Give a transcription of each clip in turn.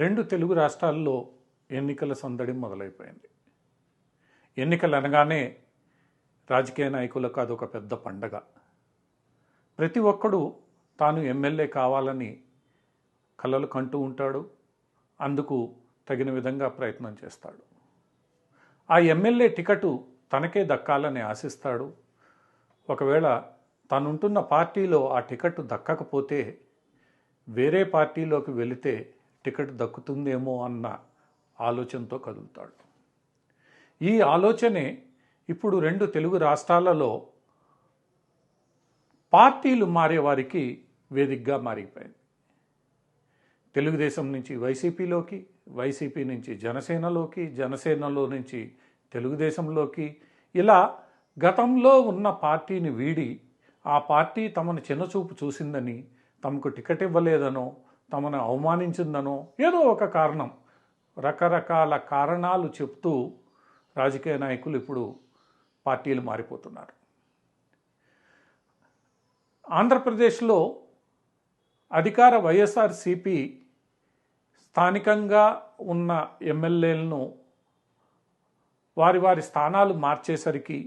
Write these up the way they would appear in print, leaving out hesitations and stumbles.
రెండు తెలుగు రాష్ట్రాల్లో ఎన్నికల సందడి మొదలైపోయింది. ఎన్నికలు అనగానే రాజకీయ నాయకులకు అదొక పెద్ద పండగ. ప్రతి ఒక్కడు తాను ఎమ్మెల్యే కావాలని కలలు కంటూ ఉంటాడు. అందుకు తగిన విధంగా ప్రయత్నం చేస్తాడు. ఆ ఎమ్మెల్యే టికెట్ తనకే దక్కాలని ఆశిస్తాడు. ఒకవేళ తనుంటున్న పార్టీలో ఆ టికెట్ దక్కకపోతే వేరే పార్టీలోకి వెళితే టికెట్ దక్కుతుందేమో అన్న ఆలోచనతో కదులుతాడు. ఈ ఆలోచనే ఇప్పుడు రెండు తెలుగు రాష్ట్రాలలో పార్టీలు మారేవారికి వేదికగా మారిపోయింది. తెలుగుదేశం నుంచి వైసీపీలోకి, వైసీపీ నుంచి జనసేనలోకి, జనసేనలో నుంచి తెలుగుదేశంలోకి, ఇలా గతంలో ఉన్న పార్టీని వీడి ఆ పార్టీ తమను చిన్నచూపు చూసిందని, తమకు టికెట్ ఇవ్వలేదనో, తమను అవమానించిందనో ఏదో ఒక కారణం, రకరకాల కారణాలు చెప్తూ రాజకీయ నాయకులు ఇప్పుడు పార్టీలు మారిపోతున్నారు. ఆంధ్రప్రదేశ్లో అధికార వైఎస్ఆర్సీపీ స్థానికంగా ఉన్న ఎమ్మెల్యేలను వారి వారి స్థానాలు మార్చేసరికి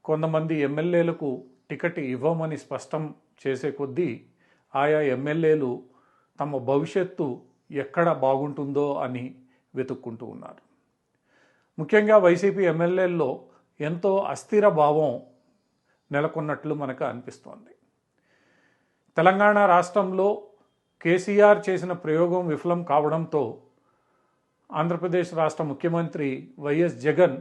కొంతమంది ఎమ్మెల్యేలకు టికెట్ ఇవ్వమని స్పష్టం చేసే కొద్దీ ఆయా ఎమ్మెల్యేలు తమ భవిష్యత్తు ఎక్కడ బాగుంటుందో అని వెతుక్కుంటూ ఉన్నారు. ముఖ్యంగా వైసీపీ ఎమ్మెల్యేల్లో ఎంతో అస్థిర భావం నెలకొన్నట్లు మనకు అనిపిస్తోంది. తెలంగాణ రాష్ట్రంలో కేసీఆర్ చేసిన ప్రయోగం విఫలం కావడంతో ఆంధ్రప్రదేశ్ రాష్ట్ర ముఖ్యమంత్రి వైఎస్ జగన్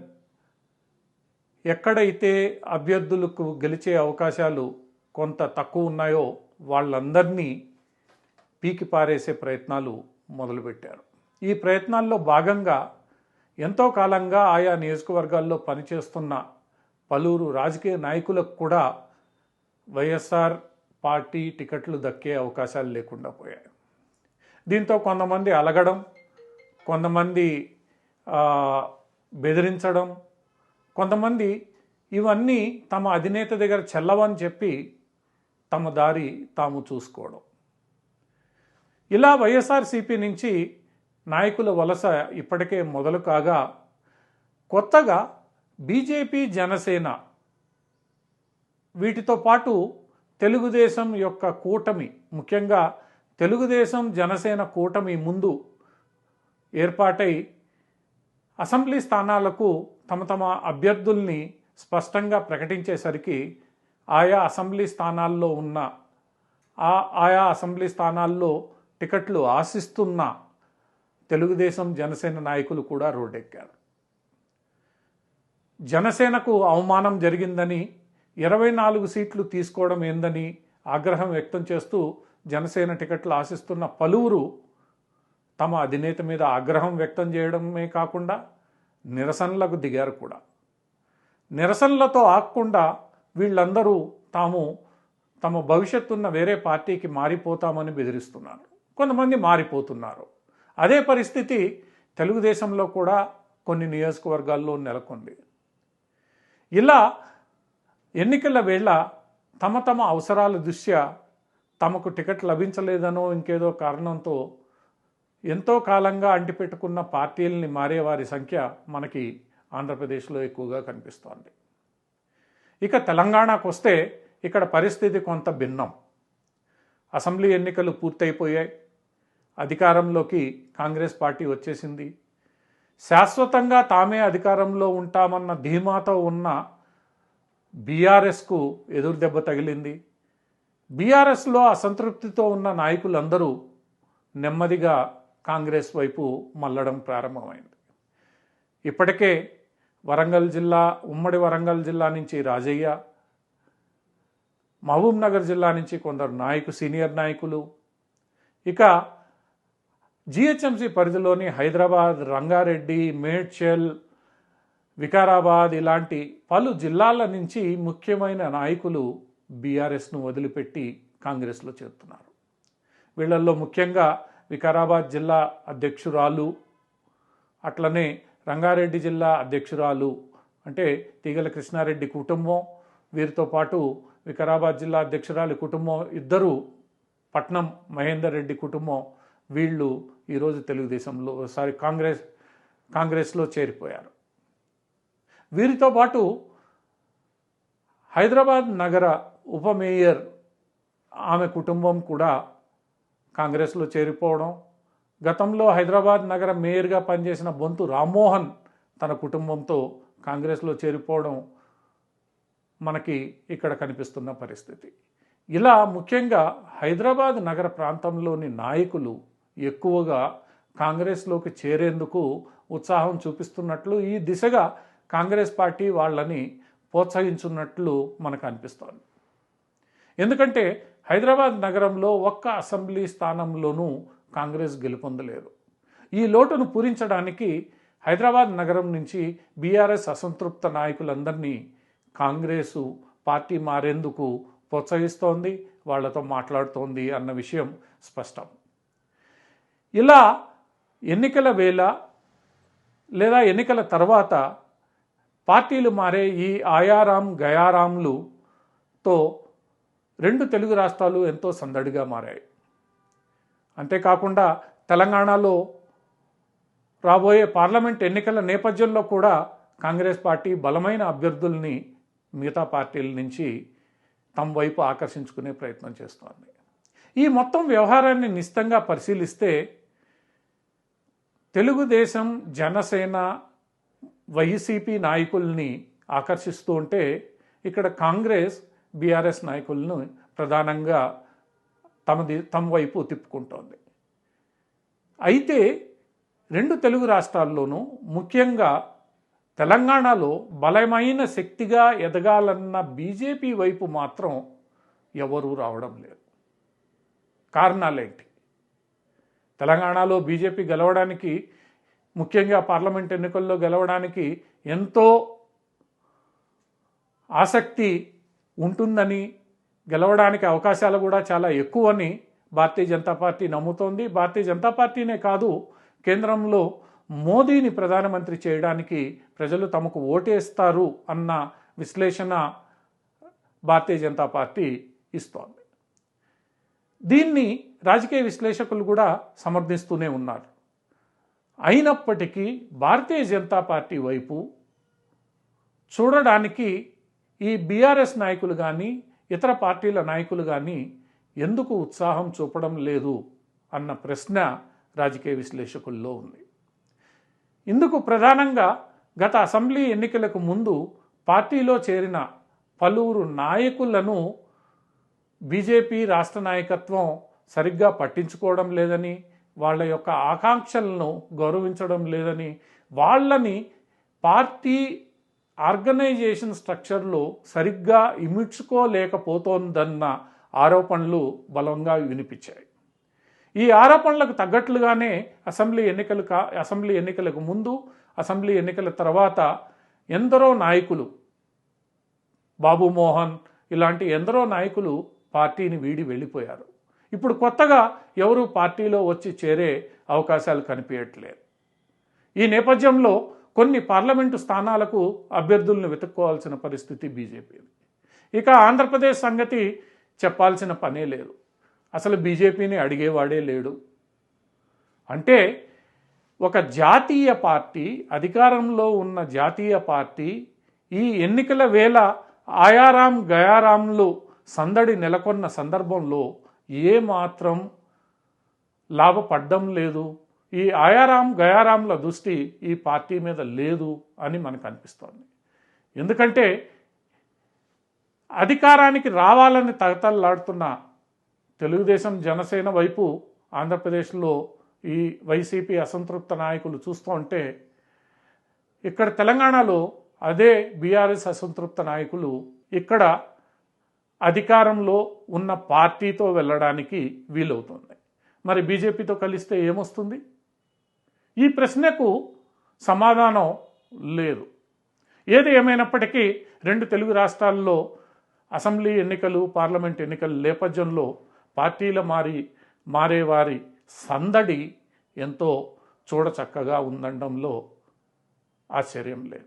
ఎక్కడైతే అభ్యర్థులకు గెలిచే అవకాశాలు కొంత తక్కువ ఉన్నాయో వాళ్ళందరినీ పీకి పారేసే ప్రయత్నాలు మొదలుపెట్టారు. ఈ ప్రయత్నాల్లో భాగంగా ఎంతో కాలంగా ఆయా నియోజకవర్గాల్లో పనిచేస్తున్న పలువురు రాజకీయ నాయకులకు కూడా వైఎస్ఆర్ పార్టీ టికెట్లు దక్కే అవకాశాలు లేకుండా పోయాయి. దీంతో కొంతమంది అలగడం, కొంతమంది బెదిరించడం, కొంతమంది ఇవన్నీ తమ అధినేత దగ్గర చెల్లవని చెప్పి తమ దారి తాము చూసుకోవడం. ఇలా వైఎస్ఆర్సీపీ నుంచి నాయకుల వలస ఇప్పటికే మొదలు కాగా కొత్తగా బీజేపీ, జనసేన వీటితో పాటు తెలుగుదేశం యొక్క కూటమి, ముఖ్యంగా తెలుగుదేశం జనసేన కూటమి ముందు ఏర్పాటై అసెంబ్లీ స్థానాలకు తమ తమ అభ్యర్థుల్ని స్పష్టంగా ప్రకటించేసరికి ఆయా అసెంబ్లీ స్థానాల్లో ఉన్న ఆయా అసెంబ్లీ స్థానాల్లో టికెట్లు ఆశిస్తున్న తెలుగుదేశం జనసేన నాయకులు కూడా రోడ్డెక్కారు. జనసేనకు అవమానం జరిగిందని, 24 సీట్లు తీసుకోవడం ఏందని ఆగ్రహం వ్యక్తం చేస్తూ జనసేన టికెట్లు ఆశిస్తున్న పలువురు తమ అధినేత మీద ఆగ్రహం వ్యక్తం చేయడమే కాకుండా నిరసనలకు దిగారు కూడా. నిరసనలతో ఆగకుండా వీళ్ళందరూ తాము తమ భవిష్యత్తున్న వేరే పార్టీకి మారిపోతామని బెదిరిస్తున్నారు. కొంతమంది మారిపోతున్నారు. అదే పరిస్థితి తెలుగుదేశంలో కూడా కొన్ని నియోజకవర్గాల్లో నెలకొంది. ఇలా ఎన్నికల వేళ తమ తమ అవసరాల దృష్ట్యా తమకు టికెట్ లభించలేదనో ఇంకేదో కారణంతో ఎంతో కాలంగా అంటిపెట్టుకున్న పార్టీలని మారేవారి సంఖ్య మనకి ఆంధ్రప్రదేశ్లో ఎక్కువగా కనిపిస్తోంది. ఇక తెలంగాణకు వస్తే ఇక్కడ పరిస్థితి కొంత భిన్నం. అసెంబ్లీ ఎన్నికలు పూర్తయిపోయాయి. అధికారంలోకి కాంగ్రెస్ పార్టీ వచ్చేసింది. శాశ్వతంగా తామే అధికారంలో ఉంటామన్న ధీమాతో ఉన్న బీఆర్ఎస్కు ఎదురు దెబ్బ తగిలింది. బీఆర్ఎస్లో అసంతృప్తితో ఉన్న నాయకులందరూ నెమ్మదిగా కాంగ్రెస్ వైపు మళ్ళడం ప్రారంభమైంది. ఇప్పటికే వరంగల్ జిల్లా, ఉమ్మడి వరంగల్ జిల్లా నుంచి రాజయ్య, మహబూబ్ నగర్ జిల్లా నుంచి కొందరు సీనియర్ నాయకులు, ఇక జిహెచ్ఎంసీ పరిధిలోని హైదరాబాద్, రంగారెడ్డి, మేడ్చల్, వికారాబాద్ ఇలాంటి పలు జిల్లాల నుంచి ముఖ్యమైన నాయకులు బీఆర్ఎస్ను వదిలిపెట్టి కాంగ్రెస్లో చేరుతున్నారు. వీళ్ళల్లో ముఖ్యంగా వికారాబాద్ జిల్లా అధ్యక్షురాలు, అట్లనే రంగారెడ్డి జిల్లా అధ్యక్షురాలు అంటే తీగల కృష్ణారెడ్డి కుటుంబం, వీరితో పాటు వికారాబాద్ జిల్లా అధ్యక్షురాలి కుటుంబం ఇద్దరు, పట్నం మహేందర్ రెడ్డి కుటుంబం వీళ్ళు ఈరోజు తెలుగుదేశంలో కాంగ్రెస్లో చేరిపోయారు. వీరితో పాటు హైదరాబాద్ నగర ఉప మేయర్ ఆమె కుటుంబం కూడా కాంగ్రెస్లో చేరిపోవడం, గతంలో హైదరాబాద్ నగర మేయర్గా పనిచేసిన బొంతు రామ్మోహన్ తన కుటుంబంతో కాంగ్రెస్లో చేరిపోవడం మనకి ఇక్కడ కనిపిస్తున్న పరిస్థితి. ఇలా ముఖ్యంగా హైదరాబాద్ నగర ప్రాంతంలోని నాయకులు ఎక్కువగా కాంగ్రెస్లోకి చేరేందుకు ఉత్సాహం చూపిస్తున్నట్లు, ఈ దిశగా కాంగ్రెస్ పార్టీ వాళ్ళని ప్రోత్సహించున్నట్లు మనకు అనిపిస్తోంది. ఎందుకంటే హైదరాబాద్ నగరంలో ఒక్క అసెంబ్లీ స్థానంలోనూ కాంగ్రెస్ గెలుపొందలేదు. ఈ లోటును పూరించడానికి హైదరాబాద్ నగరం నుంచి బీఆర్ఎస్ అసంతృప్త నాయకులందరినీ కాంగ్రెసు పార్టీ మారేందుకు ప్రోత్సహిస్తోంది, వాళ్లతో మాట్లాడుతోంది అన్న విషయం స్పష్టం. ఇలా ఎన్నికల వేళ లేదా ఎన్నికల తర్వాత పార్టీలు మారే ఈ ఆయారాం గయారాంలుతో రెండు తెలుగు రాష్ట్రాలు ఎంతో సందడిగా మారాయి. అంతేకాకుండా తెలంగాణలో రాబోయే పార్లమెంట్ ఎన్నికల నేపథ్యంలో కూడా కాంగ్రెస్ పార్టీ బలమైన అభ్యర్థుల్ని మిగతా పార్టీల నుంచి తమ వైపు ఆకర్షించుకునే ప్రయత్నం చేస్తోంది. ఈ మొత్తం వ్యవహారాన్ని నిశితంగా పరిశీలిస్తే తెలుగుదేశం, జనసేన, వైసీపీ నాయకుల్ని ఆకర్షిస్తూ ఉంటే ఇక్కడ కాంగ్రెస్, బీఆర్ఎస్ నాయకులను ప్రధానంగా తమ వైపు తిప్పుకుంటోంది. అయితే రెండు తెలుగు రాష్ట్రాల్లోనూ ముఖ్యంగా తెలంగాణలో బలమైన శక్తిగా ఎదగాలన్న బీజేపీ వైపు మాత్రం ఎవరూ రావడం లేదు. కారణాలేంటి? తెలంగాణలో బీజేపీ గెలవడానికి, ముఖ్యంగా పార్లమెంట్ ఎన్నికల్లో గెలవడానికి ఎంతో ఆసక్తి ఉంటుందని, గెలవడానికి అవకాశాలు కూడా చాలా ఎక్కువని భారతీయ జనతా పార్టీ నమ్ముతోంది. భారతీయ జనతా పార్టీనే కాదు, కేంద్రంలో మోదీని ప్రధానమంత్రి చేయడానికి ప్రజలు తమకు ఓటేస్తారు అన్న విశ్లేషణ భారతీయ జనతా పార్టీ ఇస్తోంది. దీన్ని రాజకీయ విశ్లేషకులు కూడా సమర్థిస్తూనే ఉన్నారు. అయినప్పటికీ భారతీయ జనతా పార్టీ వైపు చూడడానికి ఈ బీఆర్ఎస్ నాయకులు కానీ ఇతర పార్టీల నాయకులు కానీ ఎందుకు ఉత్సాహం చూపడం లేదు అన్న ప్రశ్న రాజకీయ విశ్లేషకుల్లో ఉంది. ఇందుకు ప్రధానంగా గత అసెంబ్లీ ఎన్నికలకు ముందు పార్టీలో చేరిన పలువురు నాయకులను బీజేపీ రాష్ట్ర నాయకత్వం సరిగ్గా పట్టించుకోవడం లేదని, వాళ్ళ యొక్క ఆకాంక్షలను గౌరవించడం లేదని, వాళ్ళని పార్టీ ఆర్గనైజేషన్ స్ట్రక్చర్లో సరిగ్గా ఇముడ్చుకోలేకపోతోందన్న ఆరోపణలు బలంగా వినిపించాయి. ఈ ఆరోపణలకు తగ్గట్లుగానే అసెంబ్లీ ఎన్నికలకు ముందు, అసెంబ్లీ ఎన్నికల తర్వాత ఎందరో నాయకులు, బాబు మోహన్ ఇలాంటి ఎందరో నాయకులు పార్టీని వీడి వెళ్ళిపోయారు. ఇప్పుడు కొత్తగా ఎవరు పార్టీలో వచ్చి చేరే అవకాశాలు కనిపించట్లేదు. ఈ నేపథ్యంలో కొన్ని పార్లమెంటు స్థానాలకు అభ్యర్థులను వెతుక్కోవాల్సిన పరిస్థితి బీజేపీది. ఇక ఆంధ్రప్రదేశ్ సంగతి చెప్పాల్సిన పనే లేదు. అసలు బీజేపీని అడిగేవాడే లేడు. అంటే ఒక జాతీయ పార్టీ, అధికారంలో ఉన్న జాతీయ పార్టీ ఈ ఎన్నికల వేళ ఆయారాం గయారాంలు సందడి నెలకొన్న సందర్భంలో ఏమాత్రం లాభపడ్డం లేదు. ఈ ఆయారాం గయారాంల దృష్టి ఈ పార్టీ మీద లేదు అని మనకు అనిపిస్తోంది. ఎందుకంటే అధికారానికి రావాలని తగతల్లాడుతున్న తెలుగుదేశం, జనసేన వైపు ఆంధ్రప్రదేశ్లో ఈ వైసీపీ అసంతృప్త నాయకులు చూస్తూ ఉంటే, ఇక్కడ తెలంగాణలో అదే బీఆర్ఎస్ అసంతృప్త నాయకులు ఇక్కడ అధికారంలో ఉన్న పార్టీతో వెళ్ళడానికి వీలవుతుంది. మరి బీజేపీతో కలిస్తే ఏమొస్తుంది? ఈ ప్రశ్నకు సమాధానం లేదు. ఏది ఏమైనప్పటికీ రెండు తెలుగు రాష్ట్రాల్లో అసెంబ్లీ ఎన్నికలు, పార్లమెంట్ ఎన్నికల నేపథ్యంలో పార్టీల మారేవారి సందడి ఎంతో చూడచక్కగా ఉందనడంలో ఆశ్చర్యం లేదు.